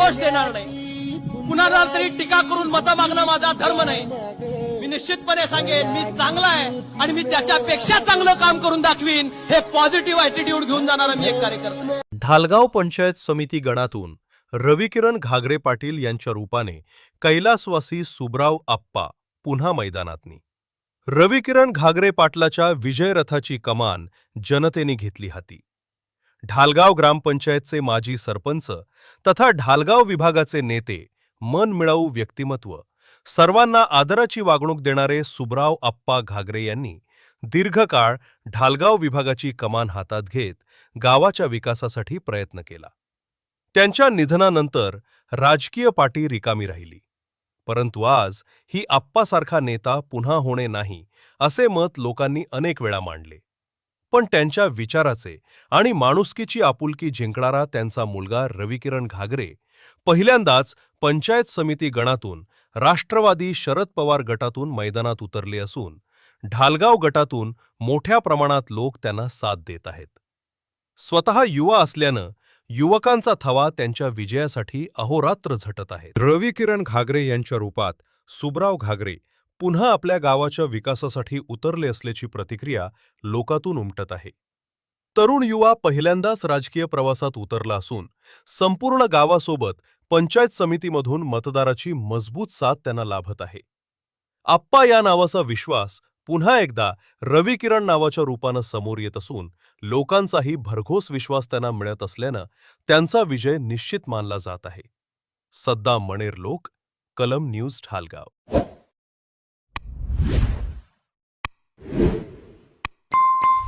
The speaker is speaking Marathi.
दोष देणार नाही, कुणाला तरी टीका करून मतं मागणं माझा धर्म नाही। मी निश्चितपणे सांगेन मी चांगला आहे आणि मी त्याच्यापेक्षा चांगलं काम करून दाखवीन, हे पॉझिटिव्ह ॲटिट्यूड घेऊन जाणारा मी एक कार्यकर्ता आहे। ढालगाव पंचायत समिती गणातून रविकिरण घागरे पाटील यांच्या रूपाने कैलासवासी सुब्राव आप्पा पुन्हा मैदानातनी। रविकिरण घागरे पाटलाच्या विजयरथाची कमान जनतेने घेतली हाती। ढालगाव ग्रामपंचायतचे माजी सरपंच तथा ढालगाव विभागाचे नेते, मनमिळाऊ व्यक्तिमत्व, सर्वांना आदराची वागणूक देणारे सुब्राव आप्पा घागरे यांनी दीर्घकाळ ढालगाव विभागाची कमान हातात घेत गावाच्या विकासासाठी प्रयत्न केला। त्यांच्या निधनानंतर राजकीय पाटी रिकामी राहिली, परंतु आज ही आप्पासारखा नेता पुन्हा होणे नाही असे मत लोकांनी अनेक वेळा मांडले। पण त्यांच्या विचाराचे आणि माणुसकीची आपुलकी जिंकणारा त्यांचा मुलगा रविकिरण घागरे पहिल्यांदाच पंचायत समिती गणातून राष्ट्रवादी शरद पवार गटातून मैदानात उतरले असून ढालगाव गटातून मोठ्या प्रमाणात लोक त्यांना साथ देत आहेत। स्वतः युवा असल्यानं युवकांचा थवा त्यांच्या विजयासाठी अहोरात्र झटत आहे। रविकिरण घागरे यांच्या रूपात सुब्राव घागरे पुन्हा आपल्या गावाच्या विकासासाठी उतरले असल्याची प्रतिक्रिया लोकातून उमटत आहे। तरुण युवा पहिल्यांदाच राजकीय प्रवासात उतरला असून संपूर्ण गावासोबत पंचायत समितीमधून मतदाराची मजबूत साथ त्यांना लाभत आहे। आप्पा या नावाचा विश्वास पुन्हा एकदा रविकिरण नावाच्या रूपानं समोर येत असून लोकांचाही भरघोस विश्वास त्यांना मिळत असल्यानं त्यांचा विजय निश्चित मानला जात आहे। सद्दाम मणेर, लोक, कलम न्यूज, ढालगाव।